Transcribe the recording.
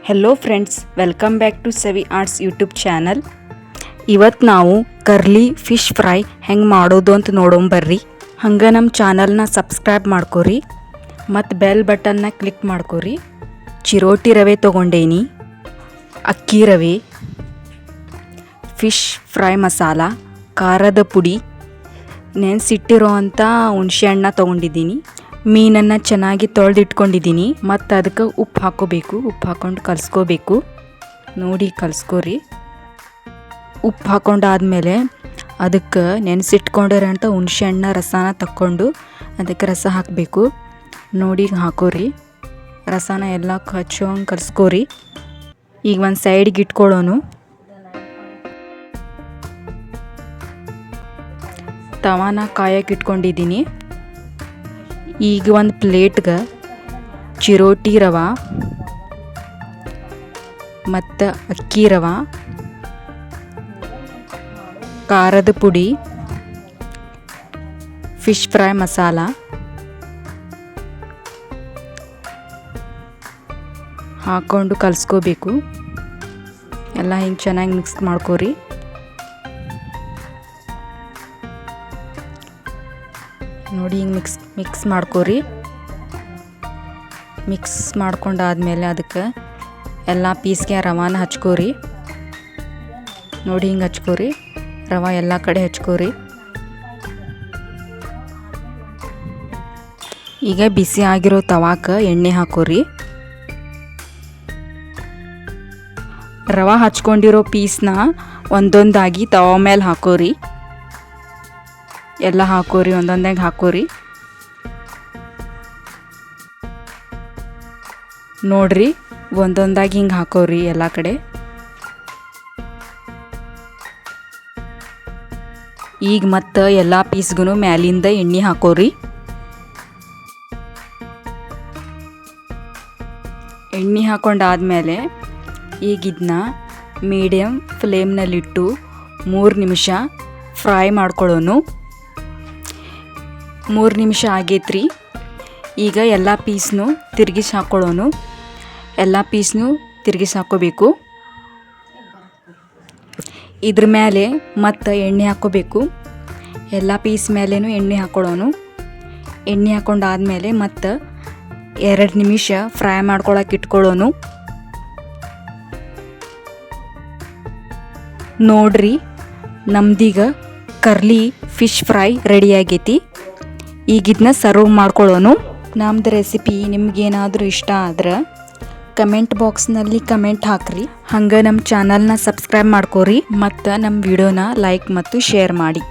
Hello friends, welcome back to Savi arts YouTube channel. ಇವತ್ತು ನಾವು curly fish fry ಹೆಂಗೆ ಮಾಡೋದು ಅಂತ ನೋಡೋಂಬರ್ರಿ. ಹಂಗೆ ನಮ್ಮ ಚಾನಲ್ನ ಸಬ್ಸ್ಕ್ರೈಬ್ ಮಾಡ್ಕೊರಿ ಮತ್ತು ಬೆಲ್ ಬಟನ್ನ ಕ್ಲಿಕ್ ಮಾಡ್ಕೊರಿ. ಚಿರೋಟಿ ರವೆ ತೊಗೊಂಡೇನಿ, ಅಕ್ಕಿ ರವೆ, ಫಿಶ್ ಫ್ರೈ ಮಸಾಲ, ಖಾರದ ಪುಡಿ, ನೆನೆಸಿಟ್ಟಿರೋ ಅಂಥ ಹುಣಸೆ ಹಣ್ಣ ತೊಗೊಂಡಿದ್ದೀನಿ. ಮೀನನ್ನು ಚೆನ್ನಾಗಿ ತೊಳೆದಿಟ್ಕೊಂಡಿದ್ದೀನಿ. ಮತ್ತು ಅದಕ್ಕೆ ಉಪ್ಪು ಹಾಕೋಬೇಕು. ಉಪ್ಪು ಹಾಕ್ಕೊಂಡು ಕಲಿಸ್ಕೋಬೇಕು. ನೋಡಿ ಕಲಿಸ್ಕೋರಿ. ಉಪ್ಪು ಹಾಕ್ಕೊಂಡಾದ್ಮೇಲೆ ಅದಕ್ಕೆ ನೆನೆಸಿಟ್ಕೊಂಡಿರೋಂಥ ಹುಣಸೆ ಹಣ್ಣ ರಸನ ತಕ್ಕೊಂಡು ಅದಕ್ಕೆ ರಸ ಹಾಕಬೇಕು. ನೋಡಿ ಹಾಕೋರಿ. ರಸನ ಎಲ್ಲ ಹಚ್ಚೋಂಗೆ ಕಲಿಸ್ಕೋರಿ. ಈಗ ಒಂದು ಸೈಡ್ಗೆ ಇಟ್ಕೊಳ್ಳೋನು. ತವಾನ ಕಾಯಕ್ಕೆ ಇಟ್ಕೊಂಡಿದ್ದೀನಿ. ಈಗ ಒಂದು ಪ್ಲೇಟ್ಗೆ ಚಿರೋಟಿ ರವೆ ಮತ್ತು ಅಕ್ಕಿ ರವೆ, ಖಾರದ ಪುಡಿ, ಫಿಶ್ ಫ್ರೈ ಮಸಾಲ ಹಾಕ್ಕೊಂಡು ಕಲಿಸ್ಕೋಬೇಕು. ಎಲ್ಲ ಹಿಂಗೆ ಚೆನ್ನಾಗಿ ಮಿಕ್ಸ್ ಮಾಡ್ಕೋರಿ. ನೋಡಿ ಹಿಂಗೆ ಮಿಕ್ಸ್ ಮಾಡ್ಕೋರಿ. ಮಿಕ್ಸ್ ಮಾಡ್ಕೊಂಡಾದ್ಮೇಲೆ ಅದಕ್ಕೆ ಎಲ್ಲ ಪೀಸ್ಗೆ ರವಾನ ಹಚ್ಕೋರಿ. ನೋಡಿ ಹಿಂಗೆ ಹಚ್ಕೋರಿ. ರವೆ ಎಲ್ಲ ಕಡೆ ಹಚ್ಕೋರಿ. ಈಗ ಬಿಸಿ ಆಗಿರೋ ತವಾಕ್ಕೆ ಎಣ್ಣೆ ಹಾಕೋರಿ. ರವೆ ಹಚ್ಕೊಂಡಿರೋ ಪೀಸ್ನ ಒಂದೊಂದಾಗಿ ತವಾ ಮೇಲೆ ಹಾಕೋರಿ. ಎಲ್ಲ ಹಾಕೋರಿ, ಒಂದೊಂದಾಗಿ ಹಾಕೋರಿ. ನೋಡ್ರಿ, ಒಂದೊಂದಾಗಿ ಹಿಂಗೆ ಹಾಕೋರಿ ಎಲ್ಲ ಕಡೆ. ಈಗ ಮತ್ತೆ ಎಲ್ಲ ಪೀಸ್ಗೂ ಮ್ಯಾಲಿಂದ ಎಣ್ಣೆ ಹಾಕೋರಿ. ಎಣ್ಣೆ ಹಾಕೊಂಡಾದ್ಮೇಲೆ ಈಗ ಇದನ್ನ ಮೀಡಿಯಮ್ ಫ್ಲೇಮ್ನಲ್ಲಿಟ್ಟು 3 ನಿಮಿಷ ಫ್ರೈ ಮಾಡ್ಕೊಳ್ಳೋನು. 3 ನಿಮಿಷ ಆಗೈತ್ರಿ. ಈಗ ಎಲ್ಲ ಪೀಸ್ನು ತಿರುಗಿಸಿ ಹಾಕ್ಕೊಳ್ಳೋನು. ಎಲ್ಲ ಪೀಸ್ನು ತಿರುಗಿಸಿ ಹಾಕ್ಕೋಬೇಕು. ಇದ್ರ ಮೇಲೆ ಮತ್ತು ಎಣ್ಣೆ ಹಾಕ್ಕೋಬೇಕು. ಎಲ್ಲ ಪೀಸ್ ಮೇಲೇನು ಎಣ್ಣೆ ಹಾಕ್ಕೊಳ್ಳೋನು. ಎಣ್ಣೆ ಹಾಕ್ಕೊಂಡಾದ್ಮೇಲೆ ಮತ್ತು 2 ನಿಮಿಷ ಫ್ರೈ ಮಾಡ್ಕೊಳಕ್ಕೆ ಇಟ್ಕೊಳ್ಳೋನು. ನೋಡ್ರಿ, ನಮ್ದೀಗ ಕರ್ಲಿ ಫಿಶ್ ಫ್ರೈ ರೆಡಿ ಆಗೈತಿ. ಈಗ ಇದನ್ನ ಸರ್ವ್ ಮಾಡ್ಕೊಳ್ಳೋನು. ನಮ್ದು ರೆಸಿಪಿ ನಿಮ್ಗೇನಾದರೂ ಇಷ್ಟ ಆದ್ರೆ ಕಮೆಂಟ್ ಬಾಕ್ಸ್ನಲ್ಲಿ ಕಮೆಂಟ್ ಹಾಕ್ರಿ. ಹಂಗೆ ನಮ್ಮ ಚಾನಲ್ನ ಸಬ್ಸ್ಕ್ರೈಬ್ ಮಾಡ್ಕೋರಿ ಮತ್ತು ನಮ್ಮ ವಿಡಿಯೋನ ಲೈಕ್ ಮತ್ತು ಶೇರ್ ಮಾಡಿ.